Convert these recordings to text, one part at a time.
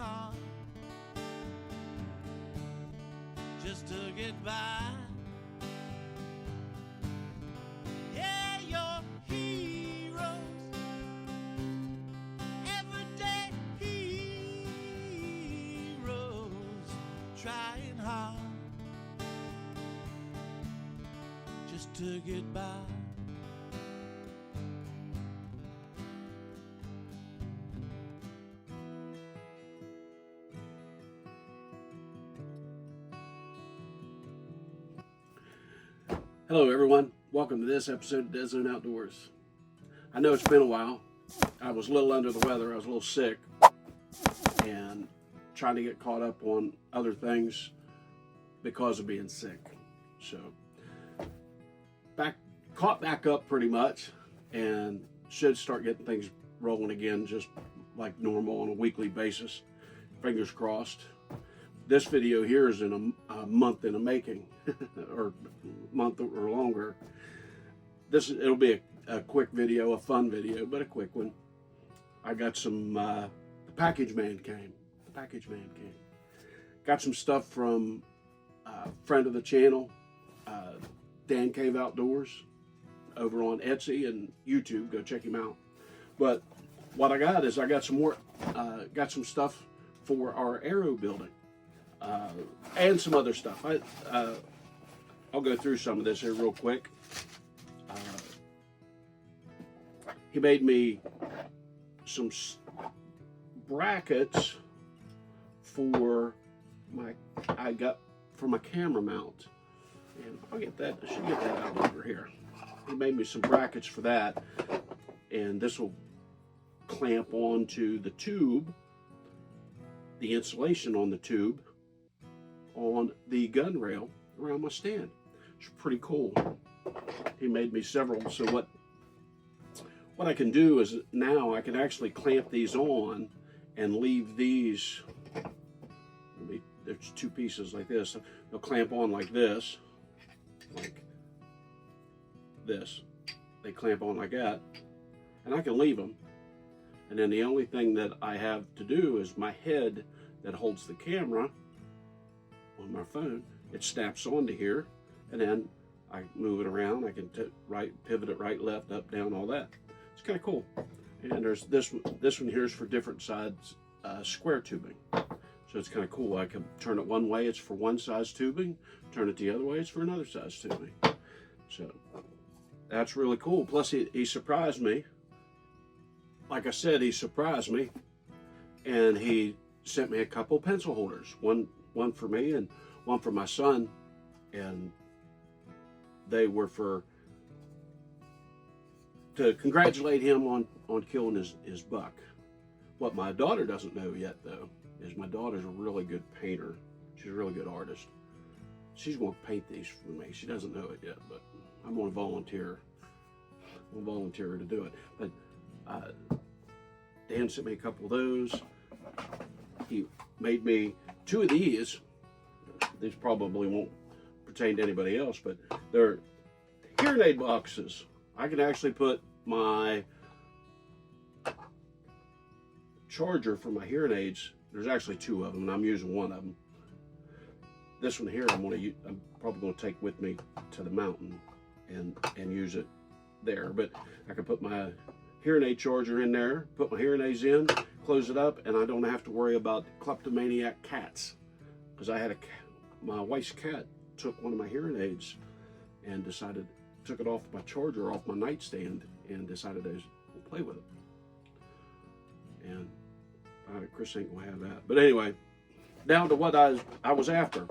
hard just to get by. Yeah, you're heroes, everyday heroes, trying hard just to get by. Hello everyone, welcome to this episode of Dead Zone Outdoors. I know it's been a while. I was a little under the weather, I was a little sick, and trying to get caught up on other things because of being sick. So, caught back up pretty much, and should start getting things rolling again just like normal on a weekly basis. Fingers crossed. This video here is in a month in the making, or month or longer. It'll be a quick video, a fun video, but a quick one. I got some, the package man came. Got some stuff from a friend of the channel, Dan Cave Outdoors, over on Etsy and YouTube. Go check him out. But what I got is I got some more, got some stuff for our arrow building. And some other stuff. I'll go through some of this here real quick. He made me some brackets for my camera mount, and I'll get that. I should get that out over here. He made me some brackets for that, and this will clamp onto the tube, the insulation on the tube, on the gun rail around my stand. It's pretty cool. He made me several. So what I can do is now I can actually clamp these on and leave these. There's two pieces like this. They'll clamp on like this, They clamp on like that, and I can leave them. And then the only thing that I have to do is my head that holds the camera on my phone, it snaps onto here, and then I move it around. I can pivot it right, left, up, down, all that. It's kind of cool. And there's this one here is for different sides, square tubing. So it's kind of cool. I can turn it one way, it's for one size tubing. Turn it the other way, it's for another size tubing. So that's really cool. Plus he surprised me. Like I said, he surprised me, and he sent me a couple pencil holders. One for me and one for my son, and they were to congratulate him on killing his buck. What my daughter doesn't know yet, though, is my daughter's a really good painter. She's a really good artist. She's going to paint these for me. She doesn't know it yet, but I'm going to volunteer. I'm going to volunteer her to do it. But Dan sent me a couple of those. He made me two of these. These probably won't pertain to anybody else, but they're hearing aid boxes. I can actually put my charger for my hearing aids. There's actually two of them, and I'm using one of them. This one here, I'm probably going to take with me to the mountain and use it there. But I can put my hearing aid charger in there, put my hearing aids in, close it up, and I don't have to worry about kleptomaniac cats. Because I had my wife's cat took one of my hearing aids and took it off my charger, off my nightstand, and decided to play with it. And Chris ain't gonna have that. But anyway, down to what I was after.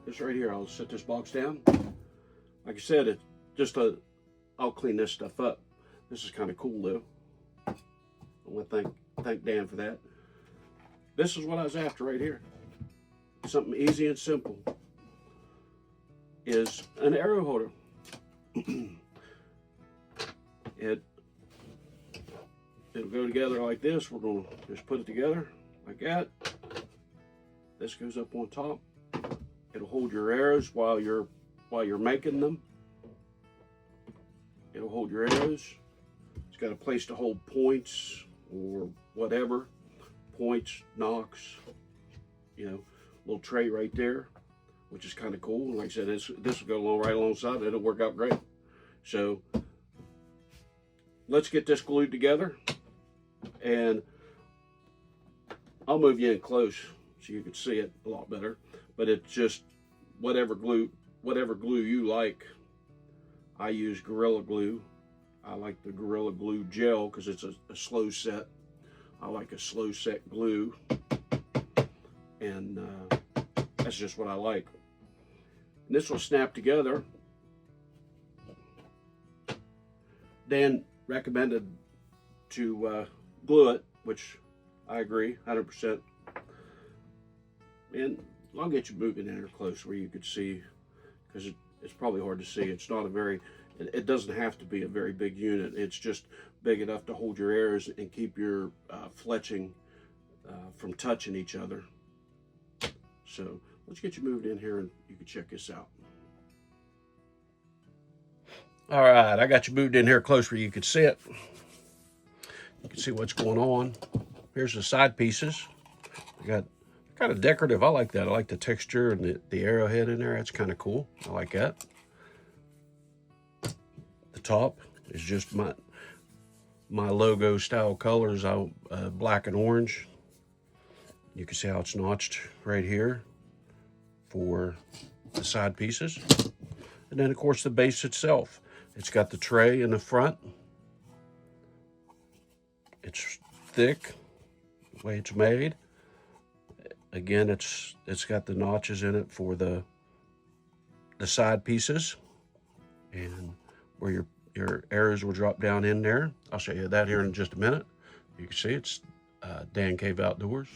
This right here, I'll set this box down. Like I said, it's just I'll clean this stuff up. This is kind of cool though. I want to thank Dan for that. This is what I was after right here. Something easy and simple. Is an arrow holder. It'll go together like this. We're going to just put it together like that. This goes up on top. It'll hold your arrows while you're making them. It'll hold your arrows. It's got a place to hold points or whatever. points, nocks, you know, little tray right there, which is kind of cool. And like I said, this will go along right alongside it. It'll work out great. So let's get this glued together, and I'll move you in close so you can see it a lot better. But it's just whatever glue you like. I use Gorilla Glue. I like the Gorilla Glue gel because it's a slow set. I like a slow set glue, and that's just what I like. And this will snap together. Dan recommended to glue it, which I agree 100%. And I'll get you moving in here close where you could see, because it's probably hard to see. It's not a very, it doesn't have to be a very big unit. It's just big enough to hold your arrows and keep your fletching from touching each other. So let's get you moved in here and you can check this out. All right, I got you moved in here close where you can see it. You can see what's going on. Here's the side pieces. I got kind of decorative. I like that. I like the texture and the arrowhead in there. That's kind of cool. I like that. The top is just my logo style colors, black and orange. You can see how it's notched right here for the side pieces. And then of course the base itself. It's got the tray in the front. It's thick, the way it's made. Again, it's got the notches in it for the side pieces, and where your arrows will drop down in there. I'll show you that here in just a minute. You can see it's Dan Cave Outdoors.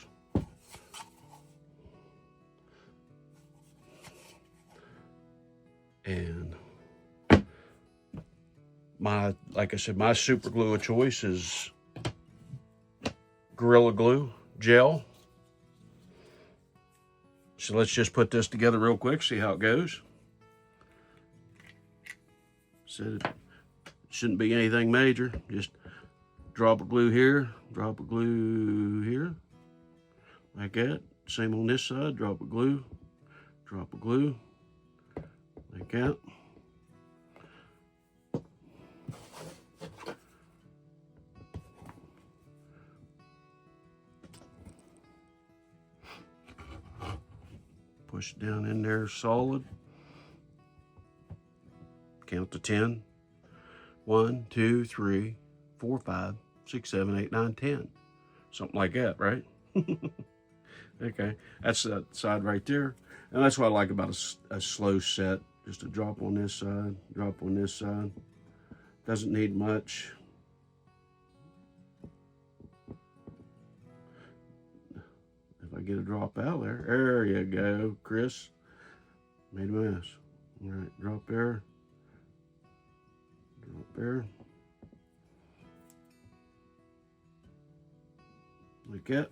And like I said, my super glue of choice is Gorilla Glue gel. So let's just put this together real quick, see how it goes. Said it shouldn't be anything major. Just drop of glue here, drop of glue here, like that. Same on this side, drop of glue, like that. Push it down in there solid. Count to 10. 1, 2, 3, 4, 5, 6, 7, 8, 9, 10. Something like that, right? Okay, that's that side right there. And that's what I like about a slow set. Just a drop on this side, drop on this side. Doesn't need much. If I get a drop out there you go, Chris. Made a mess. All right, drop there. Drop there. Like that.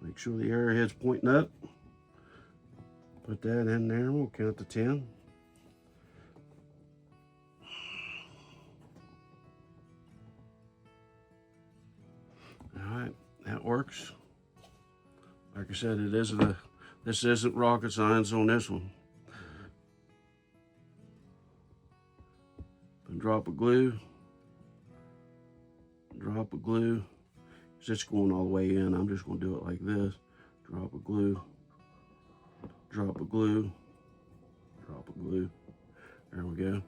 Make sure the arrowhead's pointing up. Put that in there. We'll count to 10. All right, that works. Like I said, this isn't rocket science on this one. A drop of glue. Drop of glue. It's going all the way in. I'm just going to do it like this. Drop of glue. Drop of glue. Drop of glue. There we go.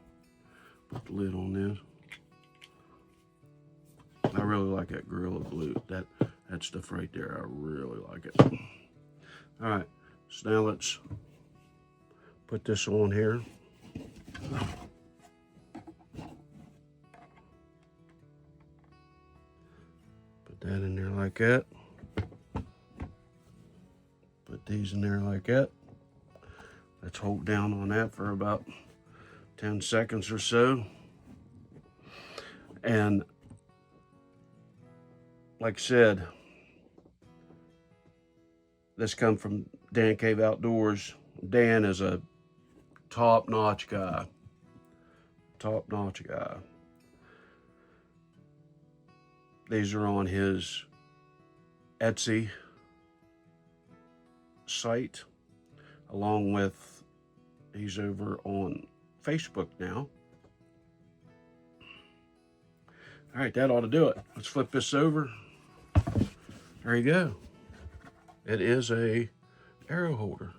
Put the lid on this. I really like that Gorilla Glue. That stuff right there, I really like it. All right, so now let's put this on here. Put that in there like that. Put these in there like that. Let's hold down on that for about 10 seconds or so. And like I said, this come from Dan Cave Outdoors. Dan is a top-notch guy. Top-notch guy. These are on his Etsy site, along with, he's over on Facebook now. All right, that ought to do it. Let's flip this over. There you go. It is a arrow holder.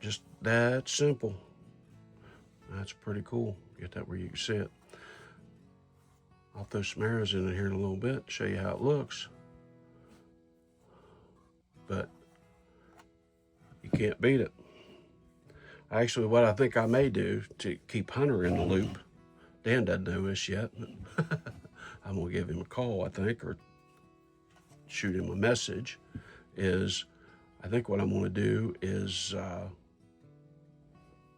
Just that simple. That's pretty cool. Get that where you can see it. I'll throw some arrows in here in a little bit, show you how it looks. But you can't beat it. Actually, what I think I may do to keep Hunter in the loop, Dan doesn't know this yet, but I'm gonna give him a call, I think, or shoot him a message, is I think what I'm gonna do is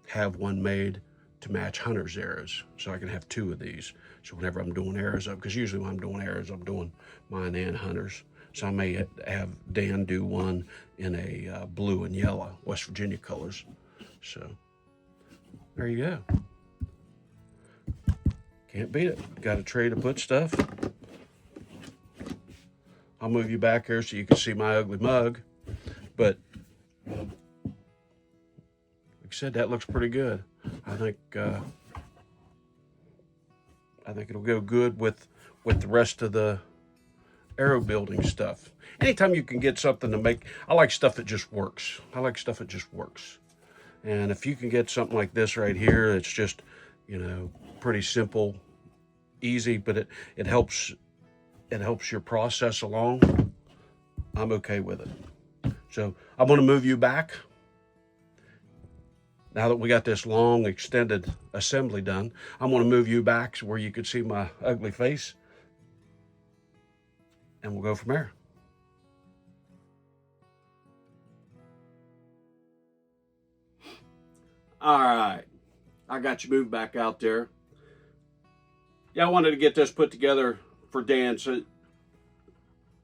have one made to match Hunter's arrows, so I can have two of these. So whenever I'm doing arrows up, because usually when I'm doing arrows, I'm doing mine and Hunter's. So I may have Dan do one in a blue and yellow, West Virginia colors. So there you go. Can't beat it. Got a tray to put stuff. I'll move you back here so you can see my ugly mug. But like I said, that looks pretty good. I think it'll go good with the rest of the arrow building stuff. Anytime you can get something to make, I like stuff that just works. I like stuff that just works. And if you can get something like this right here, it's just, you know, pretty simple, easy, but it helps your process along, I'm okay with it. So I'm going to move you back. Now that we got this long extended assembly done, I'm going to move you back where you can see my ugly face, and we'll go from there. All right, I got you moved back out there. Yeah, I wanted to get this put together for Dan, so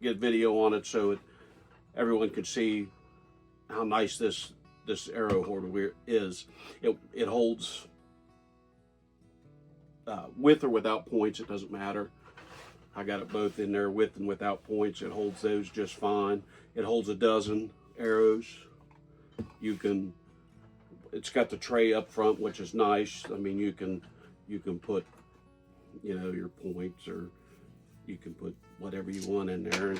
get video on it so everyone could see how nice this arrow holder is. It holds with or without points, it doesn't matter. I got it both in there, with and without points. It holds those just fine. It holds a dozen arrows. It's got the tray up front, which is nice. I mean, you can put, you know, your points, or you can put whatever you want in there.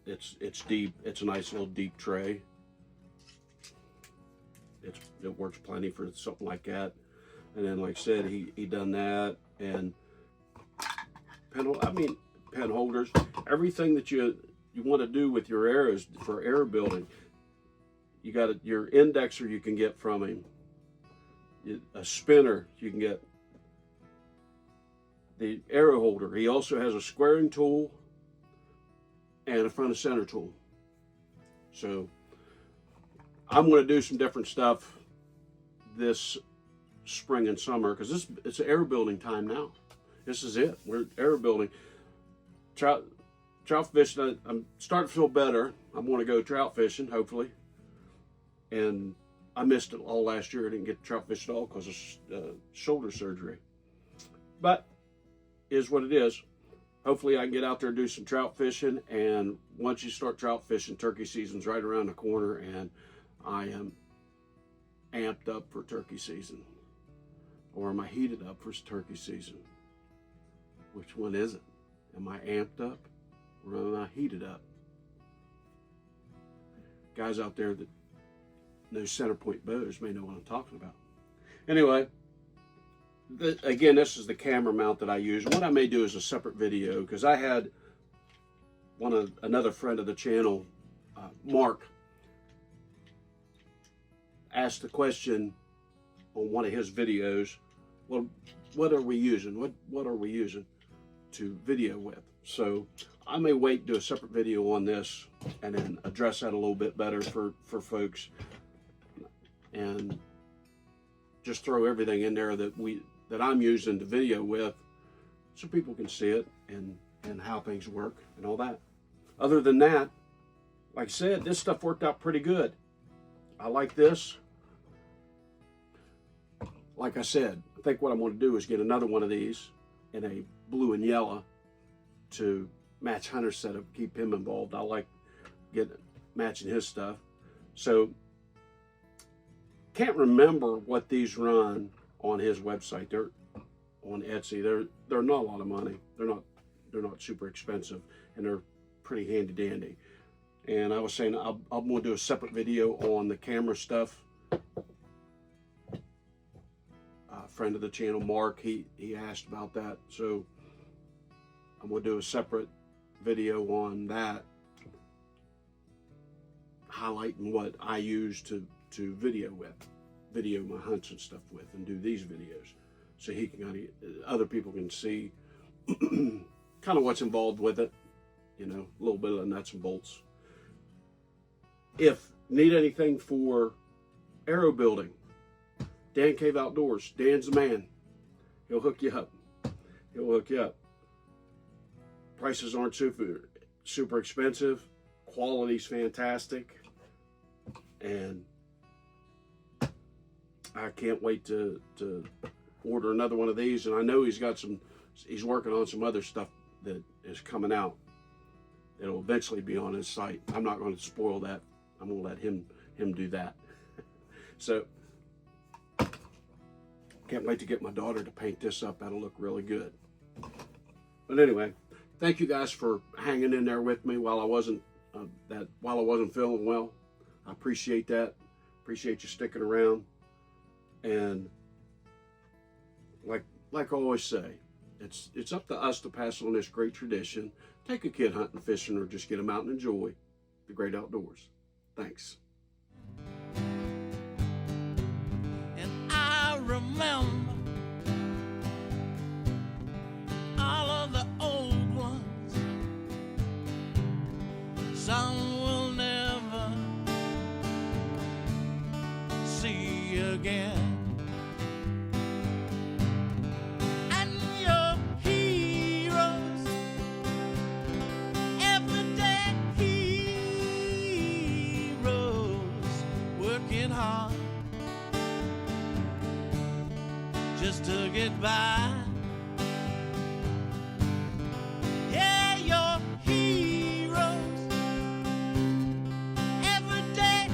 It's deep. It's a nice little deep tray. It works plenty for something like that. And then, like I said, he done that, and pen holders, everything that you want to do with your arrows for arrow building. You got your indexer you can get from him. A spinner you can get. The arrow holder. He also has a squaring tool and a front and center tool. So I'm going to do some different stuff this spring and summer, because it's arrow building time now. This is it. We're arrow building. Trout fishing. I'm starting to feel better. I'm going to go trout fishing, hopefully. And I missed it all last year. I didn't get trout fish at all because of shoulder surgery. But is what it is. Hopefully I can get out there and do some trout fishing. And once you start trout fishing, turkey season's right around the corner, and I am amped up for turkey season. Or am I heated up for turkey season? Which one is it? Am I amped up or am I heated up? Guys out there that know Centerpoint bows may know what I'm talking about. Anyway, again, this is the camera mount that I use. What I may do is a separate video, because I had another friend of the channel, Mark, asked the question on one of his videos, well, what are we using? What are we using to video with? So I may wait and do a separate video on this and then address that a little bit better for folks, and just throw everything in there that I'm using to video with, so people can see it and how things work and all that. Other than that, like I said, this stuff worked out pretty good. I like this. Like I said, I think what I'm going to do is get another one of these in a blue and yellow to match Hunter's setup, keep him involved. I like matching his stuff. So can't remember what these run on his website. They're on Etsy. They're not a lot of money. They're not super expensive, and they're pretty handy dandy. And I was saying I'm going to do a separate video on the camera stuff. A friend of the channel, Mark, he asked about that, so I'm going to do a separate video on that, highlighting what I use to video my hunts and stuff with, and do these videos, so he can other people can see kind of what's involved with it, you know, a little bit of the nuts and bolts. If need anything for arrow building, Dan Cave Outdoors, Dan's the man. He'll hook you up. He'll hook you up. Prices aren't super expensive. Quality's fantastic. And I can't wait to order another one of these. And I know he's working on some other stuff that is coming out. It'll eventually be on his site. I'm not going to spoil that. I'm going to let him do that. So, can't wait to get my daughter to paint this up. That'll look really good. But anyway, thank you guys for hanging in there with me while I wasn't feeling well. I appreciate that. Appreciate you sticking around. And like I always say, it's up to us to pass on this great tradition. Take a kid hunting, fishing, or just get them out and enjoy the great outdoors. Thanks. And I remember all of the old ones. Some will never see again. And your heroes, everyday heroes, working hard just to get by. Yeah, your heroes, everyday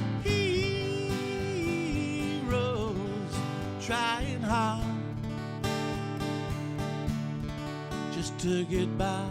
heroes, trying hard just to get by.